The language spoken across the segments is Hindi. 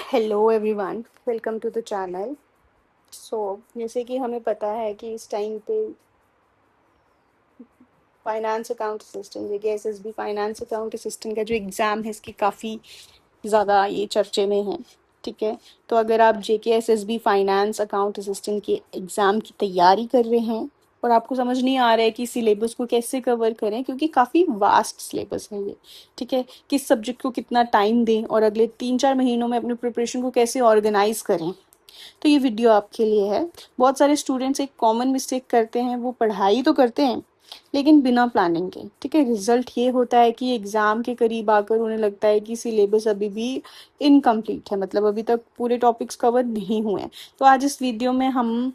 Hello everyone, welcome to the channel. जैसे कि हमें पता है कि इस टाइम पे फाइनेंस अकाउंट असिस्टेंट देखिए एसएसबी फाइनेंस अकाउंट असिस्टेंट का जो एग्ज़ाम है इसकी काफ़ी ज़्यादा ये चर्चे में है। ठीक है, तो अगर आप जेके एसएसबी फाइनेंस अकाउंट असिस्टेंट के एग्ज़ाम की तैयारी कर रहे हैं और आपको समझ नहीं आ रहा है कि सिलेबस को कैसे कवर करें, क्योंकि काफ़ी वास्ट सिलेबस है ये। ठीक है, किस सब्जेक्ट को कितना टाइम दें और अगले 3-4 महीनों में अपनी प्रिपरेशन को कैसे ऑर्गेनाइज करें, तो ये वीडियो आपके लिए है। बहुत सारे स्टूडेंट्स एक कॉमन मिस्टेक करते हैं, वो पढ़ाई तो करते हैं लेकिन बिना प्लानिंग के। ठीक है, रिजल्ट ये होता है कि एग्ज़ाम के करीब आकर उन्हें लगता है कि सिलेबस अभी भी इनकम्प्लीट है, मतलब अभी तक पूरे टॉपिक्स कवर नहीं हुए हैं। तो आज इस वीडियो में हम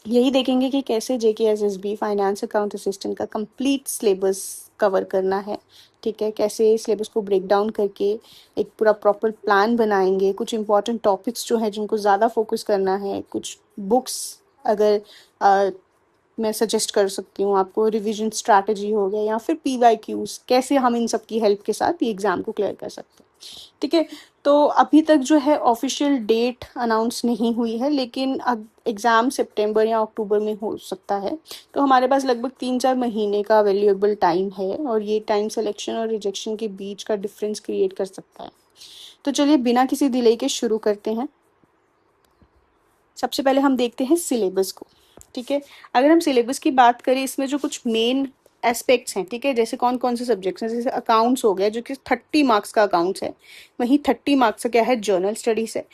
यही देखेंगे कि कैसे जेके एसएसबी फाइनेंस अकाउंट असिस्टेंट का कंप्लीट सिलेबस कवर करना है। ठीक है, कैसे सिलेबस को ब्रेक डाउन करके एक पूरा प्रॉपर प्लान बनाएंगे। कुछ इंपॉर्टेंट टॉपिक्स जो हैं जिनको ज़्यादा फोकस करना है, कुछ बुक्स अगर मैं सजेस्ट कर सकती हूँ आपको, रिवीजन स्ट्रैटेजी हो गया या फिर पीवाईक्यूज, कैसे हम इन सब की हेल्प के साथ ये एग्ज़ाम को क्लियर कर सकते हैं। ठीक है, तो अभी तक जो है ऑफिशियल डेट अनाउंस नहीं हुई है, लेकिन अब एग्ज़ाम सितंबर या अक्टूबर में हो सकता है। तो हमारे पास लगभग 3-4 महीने का वैल्यूएबल टाइम है और ये टाइम सिलेक्शन और रिजेक्शन के बीच का डिफरेंस क्रिएट कर सकता है। तो चलिए बिना किसी डिले के शुरू करते हैं। सबसे पहले हम देखते हैं सिलेबस को। ठीक है, अगर हम सिलेबस की बात करें, इसमें जो कुछ मेन एस्पेक्ट्स हैं, ठीक है, जैसे कौन कौन से सब्जेक्ट्स हैं, जैसे अकाउंट्स हो गया जो कि 30 मार्क्स का अकाउंट्स है, वहीं 30 मार्क्स का क्या है, जर्नल स्टडीज है।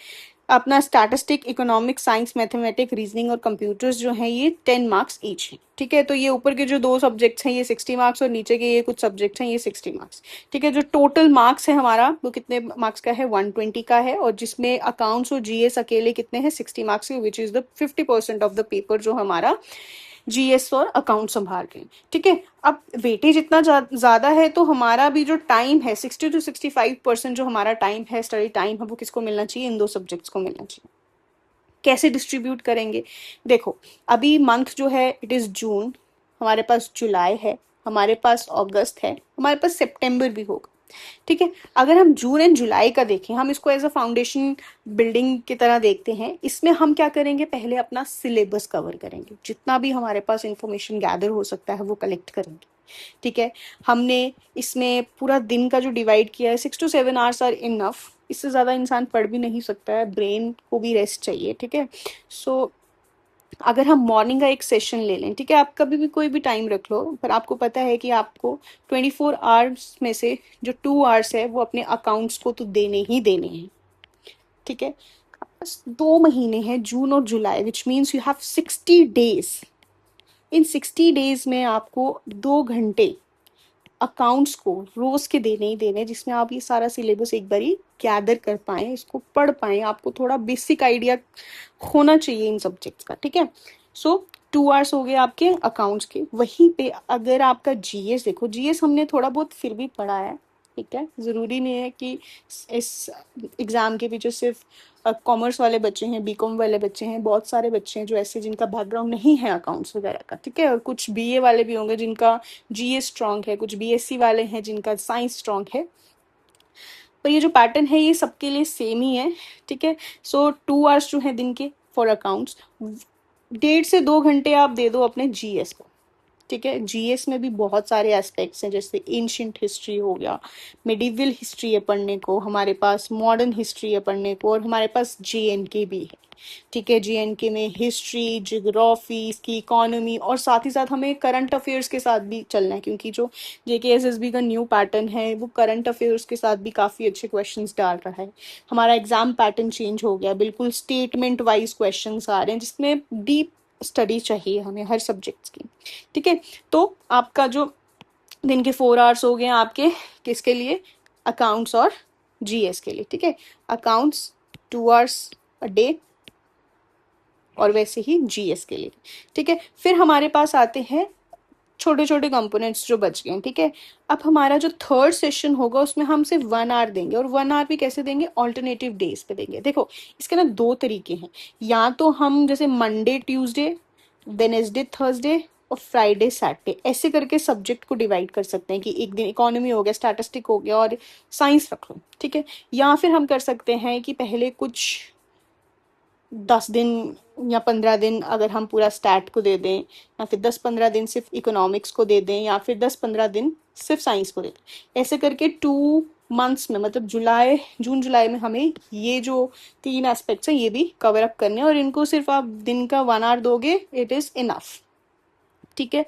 अपना statistic, economics, science, mathematic, reasoning और कंप्यूटर्स जो हैं ये 10 मार्क्स ईच हैं। ठीक है, तो ये ऊपर के जो 2 सब्जेक्ट्स हैं ये 60 मार्क्स और नीचे के ये कुछ सब्जेक्ट्स हैं ये 60 मार्क्स। ठीक है, जो टोटल मार्क्स है हमारा वो कितने मार्क्स का है, 120 का है, और जिसमें अकाउंट्स और जीएस अकेले कितने हैं, 60 मार्क्स के, which is the 50% of the paper जो हमारा जीएस और अकाउंट संभाल रहे हैं। ठीक है, अब वेटेज इतना ज़्यादा है तो हमारा भी जो टाइम है 60 to 65% जो हमारा टाइम है, स्टडी टाइम है, वो किसको मिलना चाहिए, इन 2 सब्जेक्ट्स को मिलना चाहिए। कैसे डिस्ट्रीब्यूट करेंगे, देखो अभी मंथ जो है इट इज़ जून, हमारे पास जुलाई है, हमारे पास अगस्त है, हमारे पास सितंबर भी होगा। ठीक है, अगर हम जून एंड जुलाई का देखें, हम इसको एज अ फाउंडेशन बिल्डिंग की तरह देखते हैं। इसमें हम क्या करेंगे, पहले अपना सिलेबस कवर करेंगे, जितना भी हमारे पास इंफॉर्मेशन गैदर हो सकता है वो कलेक्ट करेंगे। ठीक है, हमने इसमें पूरा दिन का जो डिवाइड किया है, 6 to 7 आवर्स आर इनफ, इससे ज़्यादा इंसान पढ़ भी नहीं सकता है, ब्रेन को भी रेस्ट चाहिए। ठीक है, सो अगर हम मॉर्निंग का एक सेशन ले लें, ठीक है, आप कभी भी कोई भी टाइम रख लो, पर आपको पता है कि आपको 24 आवर्स में से जो 2 आवर्स है वो अपने अकाउंट्स को तो देने ही देने हैं। ठीक है, बस 2 महीने हैं, जून और जुलाई, which means you have 60 days. इन 60 डेज में आपको 2 घंटे अकाउंट्स को रोज के देने ही देने, जिसमें आप ये सारा सिलेबस एक बारी गैदर कर पाएँ, इसको पढ़ पाएँ, आपको थोड़ा बेसिक आइडिया होना चाहिए इन सब्जेक्ट्स का। ठीक है, सो 2 आवर्स हो गए आपके अकाउंट्स के। वहीं पे अगर आपका जीएस देखो, जीएस हमने थोड़ा बहुत फिर भी पढ़ा है। ठीक है, ज़रूरी नहीं है कि इस एग्ज़ाम के पीछे सिर्फ कॉमर्स वाले बच्चे हैं, बीकॉम वाले बच्चे हैं, बहुत सारे बच्चे हैं जो ऐसे जिनका बैकग्राउंड नहीं है अकाउंट्स वगैरह का। ठीक है, और कुछ बीए वाले भी होंगे जिनका जीएस स्ट्रांग है, कुछ बीएससी वाले हैं जिनका साइंस स्ट्रांग है, पर ये जो पैटर्न है ये सबके लिए सेम ही है। ठीक है, सो 2 आवर्स जो है दिन के फॉर अकाउंट्स, 1.5 से 2 घंटे आप दे दो अपने जीएस को। ठीक है, जीएस में भी बहुत सारे एस्पेक्ट्स हैं, जैसे एंशियंट हिस्ट्री हो गया, मिडिवल हिस्ट्री है पढ़ने को, हमारे पास मॉडर्न हिस्ट्री है पढ़ने को, और हमारे पास जेएनके भी है। ठीक है, जेएनके में हिस्ट्री, जियोग्राफी, इसकी इकोनॉमी, और साथ ही साथ हमें करंट अफेयर्स के साथ भी चलना है, क्योंकि जो जेकेएसएसबी का न्यू पैटर्न है वो करंट अफेयर्स के साथ भी काफ़ी अच्छे क्वेश्चंस डाल रहा है। हमारा एग्जाम पैटर्न चेंज हो गया, बिल्कुल स्टेटमेंट वाइज क्वेश्चंस आ रहे हैं, जिसमें डीप स्टडी चाहिए हमें हर सब्जेक्ट्स की। ठीक है, तो आपका जो दिन के 4 आवर्स हो गए आपके किसके लिए, अकाउंट्स और जीएस के लिए। ठीक है, अकाउंट्स 2 आवर्स अ डे, और वैसे ही जीएस के लिए। ठीक है, फिर हमारे पास आते हैं छोटे छोटे कंपोनेंट्स जो बच गए हैं। ठीक है, अब हमारा जो थर्ड सेशन होगा उसमें हम सिर्फ 1 आवर देंगे, और 1 आवर भी कैसे देंगे, ऑल्टरनेटिव डेज पे देंगे। देखो इसके ना 2 तरीके हैं, या तो हम जैसे मंडे ट्यूसडे वेनेसडे थर्सडे और फ्राइडे सैटरडे, ऐसे करके सब्जेक्ट को डिवाइड कर सकते हैं कि एक दिन इकोनॉमी हो गया, स्टैटिस्टिक हो गया और साइंस रख लो, ठीक है। या फिर हम कर सकते हैं कि पहले कुछ 10 दिन या 15 दिन अगर हम पूरा स्टैट को दे दें, या फिर 10-15 दिन सिर्फ इकोनॉमिक्स को दे दें, या फिर 10-15 दिन सिर्फ साइंस को दे दें। ऐसे करके 2 मंथ्स में, मतलब जुलाई, जून जुलाई में हमें ये जो 3 एस्पेक्ट्स हैं ये भी कवर अप करने हैं, और इनको सिर्फ आप दिन का 1 आवर दोगे, इट इज़ इनफ, ठीक है।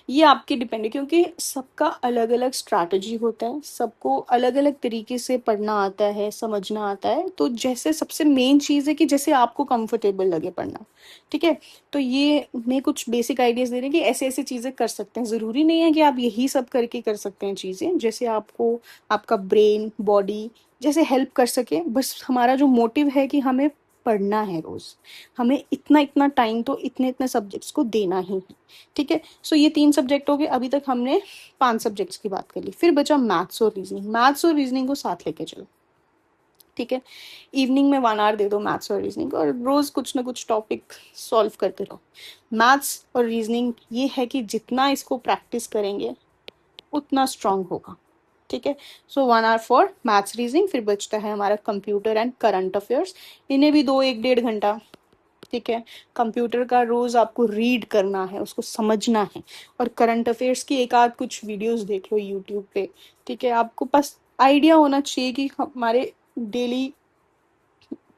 ये आपके डिपेंड है, क्योंकि सबका अलग अलग स्ट्रैटेजी होता है, सबको अलग अलग तरीके से पढ़ना आता है, समझना आता है। तो जैसे सबसे मेन चीज़ है कि जैसे आपको कंफर्टेबल लगे पढ़ना, ठीक है। तो ये मैं कुछ बेसिक आइडियाज़ दे रही हूँ कि ऐसे ऐसे चीज़ें कर सकते हैं। ज़रूरी नहीं है कि आप यही सब करके कर सकते हैं चीज़ें, जैसे आपको आपका ब्रेन बॉडी जैसे हेल्प कर सके। बस हमारा जो मोटिव है कि हमें पढ़ना है रोज़, हमें इतना इतना टाइम तो इतने इतने सब्जेक्ट्स को देना ही है, ठीक है। सो ये 3 सब्जेक्ट हो गए। अभी तक हमने 5 सब्जेक्ट्स की बात कर ली। फिर बचा मैथ्स और रीजनिंग। मैथ्स और रीजनिंग को साथ लेके चलो, ठीक है। इवनिंग में 1 आवर दे दो मैथ्स और रीजनिंग, और रोज कुछ ना कुछ टॉपिक सॉल्व करते रहो। मैथ्स और रीजनिंग ये है कि जितना इसको प्रैक्टिस करेंगे उतना स्ट्रांग होगा, ठीक है। सो 1 आवर फॉर मैथ्स रीजनिंग। फिर बचता है हमारा कंप्यूटर एंड करंट अफेयर्स। इन्हें भी 2-1 डेढ़ घंटा, ठीक है। कंप्यूटर का रोज आपको रीड करना है, उसको समझना है, और करंट अफेयर्स की एक आध कुछ वीडियोस देख लो यूट्यूब पे, ठीक है। आपको बस आइडिया होना चाहिए कि हमारे डेली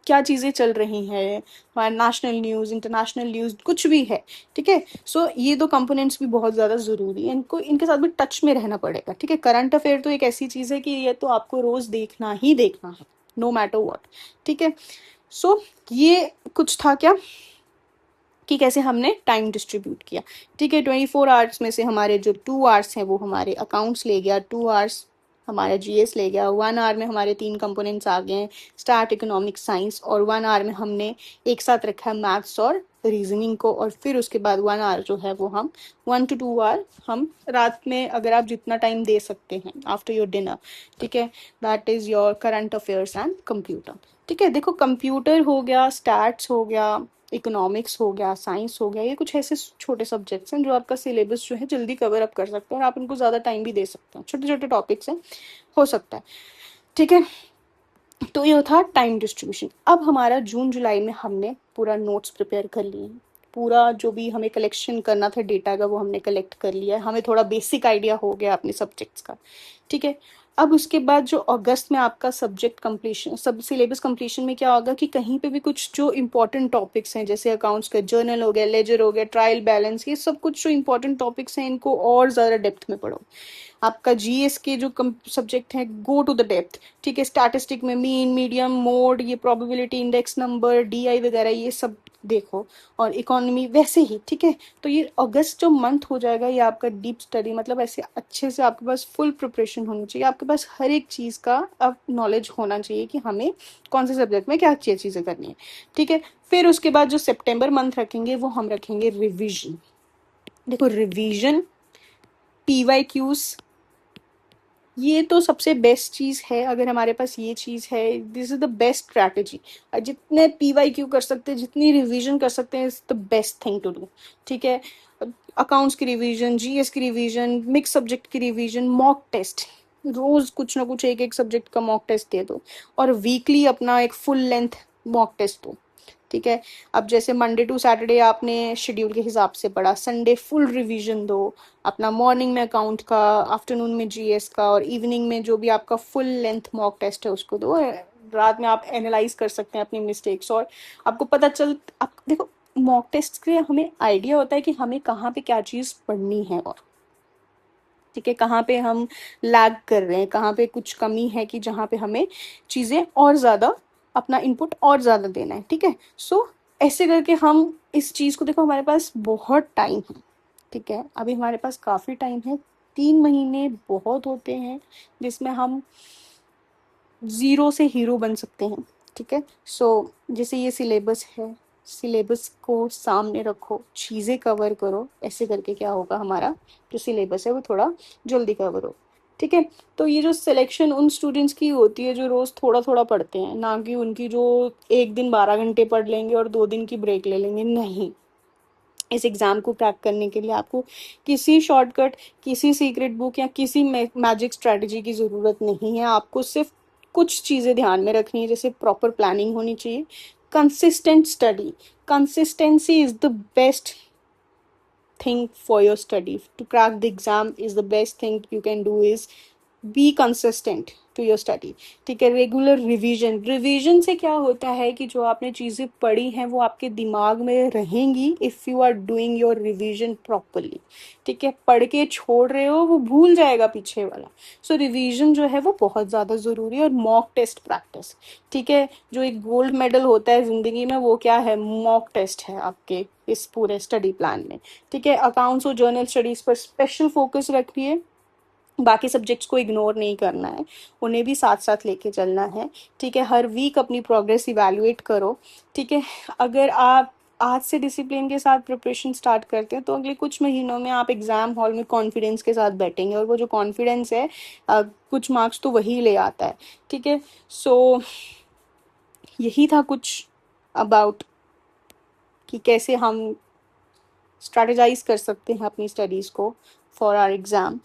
क्या चीज़ें चल रही हैं, हमारा नेशनल न्यूज़, इंटरनेशनल न्यूज़, कुछ भी है, ठीक है। सो ये दो कंपोनेंट्स भी बहुत ज़्यादा ज़रूरी है, इनको इनके साथ भी टच में रहना पड़ेगा, ठीक है। करंट अफेयर तो एक ऐसी चीज़ है कि ये तो आपको रोज़ देखना ही देखना है, नो मैटर व्हाट, ठीक है। सो ये कुछ था क्या कि कैसे हमने टाइम डिस्ट्रीब्यूट किया, ठीक है। 24 आवर्स में से हमारे जो 2 आवर्स हैं वो हमारे अकाउंट्स ले गया, 2 आवर्स हमारा जीएस ले गया, 1 आवर में हमारे 3 कंपोनेंट्स आ गए हैं, स्टार्ट, इकोनॉमिक्स, साइंस, और 1 आवर में हमने एक साथ रखा है मैथ्स और रीजनिंग को। और फिर उसके बाद 1 आवर जो है वो हम 1 to 2 आवर हम रात में, अगर आप जितना टाइम दे सकते हैं आफ्टर योर डिनर, ठीक है, that is your current affairs and computer, ठीक है। देखो कंप्यूटर हो गया, स्टैट्स हो गया, इकोनॉमिक्स हो गया, साइंस हो गया, ये कुछ ऐसे छोटे सब्जेक्ट्स हैं जो आपका सिलेबस जो है जल्दी कवर अप कर सकते हैं, और आप इनको ज़्यादा टाइम भी दे सकते हैं। छोटे छोटे टॉपिक्स हैं, हो सकता है, ठीक है। तो ये था टाइम डिस्ट्रीब्यूशन। अब हमारा जून जुलाई में हमने पूरा नोट्स प्रिपेयर कर लिए हैं, पूरा जो भी हमें कलेक्शन करना था डेटा का वो हमने कलेक्ट कर लिया है, हमें थोड़ा बेसिक आइडिया हो गया अपने सब्जेक्ट्स का, ठीक है। अब उसके बाद जो अगस्त में आपका सब्जेक्ट कंप्लीशन, सब सिलेबस कंप्लीशन में क्या होगा कि कहीं पे भी कुछ जो इंपॉर्टेंट टॉपिक्स हैं, जैसे अकाउंट्स का जर्नल हो गया, लेजर हो गया, ट्रायल बैलेंस, ये सब कुछ जो इंपॉर्टेंट टॉपिक्स हैं इनको और ज़्यादा डेप्थ में पढ़ो। आपका जीएस के जो सब्जेक्ट है, गो टू द डेप्थ, ठीक है। स्टैटिस्टिक में मीन, मीडियम, मोड, ये प्रोबेबिलिटी इंडेक्स, नंबर, डीआई वगैरह ये सब देखो, और इकोनॉमी वैसे ही, ठीक है। तो ये अगस्त जो मंथ हो जाएगा ये आपका डीप स्टडी, मतलब ऐसे अच्छे से आपके पास फुल प्रिपरेशन होनी चाहिए, आपके पास हर एक चीज़ का अब नॉलेज होना चाहिए कि हमें कौन से सब्जेक्ट में क्या अच्छी चीज़ें करनी है, ठीक है। फिर उसके बाद जो सितंबर मंथ रखेंगे वो हम रखेंगे रिविजन। देखो रिविजन, पीवाईक्यूज, ये तो सबसे बेस्ट चीज़ है। अगर हमारे पास ये चीज़ है, this is the best strategy. जितने पीवाईक्यू कर सकते हैं, जितनी रिवीजन कर सकते हैं, is the best thing to do, ठीक है। अकाउंट्स की रिवीजन, जीएस की रिवीजन, मिक्स सब्जेक्ट की रिवीजन, मॉक टेस्ट, रोज कुछ ना कुछ एक एक सब्जेक्ट का मॉक टेस्ट दे दो, और वीकली अपना एक फुल लेंथ मॉक टेस्ट दो, ठीक है। अब जैसे मंडे टू सैटरडे आपने शेड्यूल के हिसाब से पढ़ा, संडे फुल रिवीजन दो अपना, मॉर्निंग में अकाउंट का, आफ्टरनून में जीएस का, और इवनिंग में जो भी आपका फुल लेंथ मॉक टेस्ट है उसको दो। रात में आप एनालाइज कर सकते हैं अपनी मिस्टेक्स, और आपको पता चल, आप देखो मॉक टेस्ट के हमें आइडिया होता है कि हमें कहाँ पे क्या चीज़ पढ़नी है, और ठीक है, कहाँ पे हम लैग कर रहे हैं, कहाँ पे कुछ कमी है कि जहाँ पे हमें चीज़ें और ज़्यादा, अपना इनपुट और ज़्यादा देना है, ठीक है। सो ऐसे करके हम इस चीज़ को, देखो हमारे पास बहुत टाइम है, ठीक है, अभी हमारे पास काफ़ी टाइम है। 3 महीने बहुत होते हैं जिसमें हम ज़ीरो से हीरो बन सकते हैं, ठीक है। सो जैसे ये सिलेबस है, सिलेबस को सामने रखो, चीज़ें कवर करो, ऐसे करके क्या होगा, हमारा जो सिलेबस है वो थोड़ा जल्दी कवर हो, ठीक है। तो ये जो सिलेक्शन उन स्टूडेंट्स की होती है जो रोज़ थोड़ा थोड़ा पढ़ते हैं, ना कि उनकी जो एक दिन 12 घंटे पढ़ लेंगे और 2 दिन की ब्रेक ले लेंगे, नहीं। इस एग्ज़ाम को क्रैक करने के लिए आपको किसी शॉर्टकट, किसी सीक्रेट बुक या किसी मैजिक स्ट्रैटेजी की ज़रूरत नहीं है। आपको सिर्फ कुछ चीज़ें ध्यान में रखनी है, जैसे प्रॉपर प्लानिंग होनी चाहिए, consistent study. Consistency is the best thing for your study. To crack the exam is the best thing you can do is be consistent to your study. ठीक है, रेगुलर रिवीजन। रिवीजन से क्या होता है कि जो आपने चीज़ें पढ़ी हैं वो आपके दिमाग में रहेंगी if you are doing your revision properly. ठीक है, पढ़ के छोड़ रहे हो वो भूल जाएगा पीछे वाला। सो रिवीजन जो है वो बहुत ज़्यादा ज़रूरी है। और मॉक टेस्ट प्रैक्टिस, ठीक है, जो एक गोल्ड मेडल होता है ज़िंदगी में वो क्या है, मॉक टेस्ट है आपके इस पूरे स्टडी प्लान में। ठीक है, अकाउंट्स और जर्नल स्टडीज़ पर स्पेशल फोकस रखिए, बाकी सब्जेक्ट्स को इग्नोर नहीं करना है, उन्हें भी साथ साथ लेके चलना है। ठीक है, हर वीक अपनी प्रोग्रेस इवैल्यूएट करो। ठीक है, अगर आप आज से डिसिप्लिन के साथ प्रिपरेशन स्टार्ट करते हैं तो अगले कुछ महीनों में आप एग्ज़ाम हॉल में कॉन्फिडेंस के साथ बैठेंगे, और वो जो कॉन्फिडेंस है कुछ मार्क्स तो वही ले आता है। ठीक है, सो यही था कुछ अबाउट कि कैसे हम स्ट्रैटेजाइज कर सकते हैं अपनी स्टडीज़ को फॉर आर एग्ज़ाम।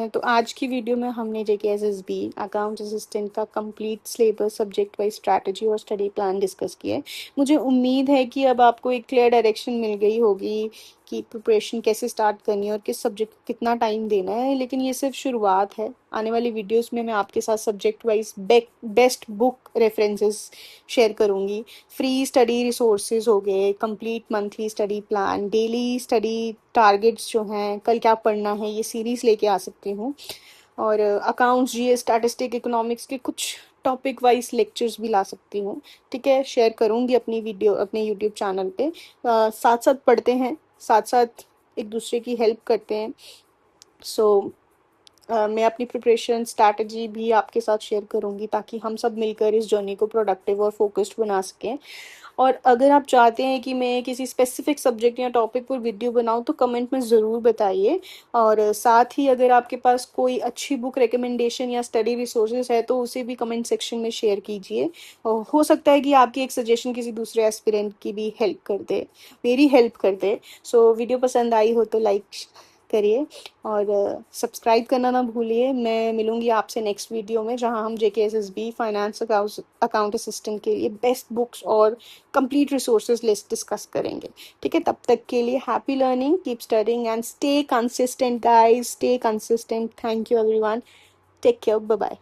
तो आज की वीडियो में हमने JKSSB अकाउंट असिस्टेंट का complete syllabus, subject wise strategy और स्टडी प्लान डिस्कस किया है। मुझे उम्मीद है कि अब आपको एक क्लियर डायरेक्शन मिल गई होगी कि प्रिपरेशन कैसे स्टार्ट करनी है और किस सब्जेक्ट को कितना टाइम देना है। लेकिन ये सिर्फ शुरुआत है। आने वाली वीडियोस में मैं आपके साथ subject wise best book references share करूँगी, फ्री स्टडी रिसोर्सेज हो गए, complete monthly study plan, daily study targets जो हैं, कल क्या पढ़ना है, ये सीरीज़ लेके आ सकती हूँ। और अकाउंट्स, जीएस, स्टैटिस्टिक, इकोनॉमिक्स के कुछ टॉपिक वाइज लेक्चर्स भी ला सकती हूँ। ठीक है, शेयर करूँगी अपनी वीडियो अपने यूट्यूब चैनल पे। साथ साथ पढ़ते हैं, साथ साथ एक दूसरे की हेल्प करते हैं। सो मैं अपनी प्रिपरेशन स्ट्रैटेजी भी आपके साथ शेयर करूँगी ताकि हम सब मिलकर इस जर्नी को प्रोडक्टिव और फोकस्ड बना सकें। और अगर आप चाहते हैं कि मैं किसी स्पेसिफिक सब्जेक्ट या टॉपिक पर वीडियो बनाऊं तो कमेंट में ज़रूर बताइए। और साथ ही अगर आपके पास कोई अच्छी बुक रिकमेंडेशन या स्टडी रिसोर्सेज है तो उसे भी कमेंट सेक्शन में शेयर कीजिए। और हो सकता है कि आपकी एक सजेशन किसी दूसरे एस्पिरेंट की भी हेल्प कर दे, मेरी हेल्प कर दे। सो वीडियो पसंद आई हो तो लाइक करिए और सब्सक्राइब करना ना भूलिए। मैं मिलूंगी आपसे नेक्स्ट वीडियो में जहां हम JKSSB फाइनेंस अकाउंट असिस्टेंट के लिए बेस्ट बुक्स और कंप्लीट रिसोर्सेज लिस्ट डिस्कस करेंगे। ठीक है, तब तक के लिए happy learning, keep studying and stay consistent guys, stay consistent. Thank you everyone, take care, bye bye.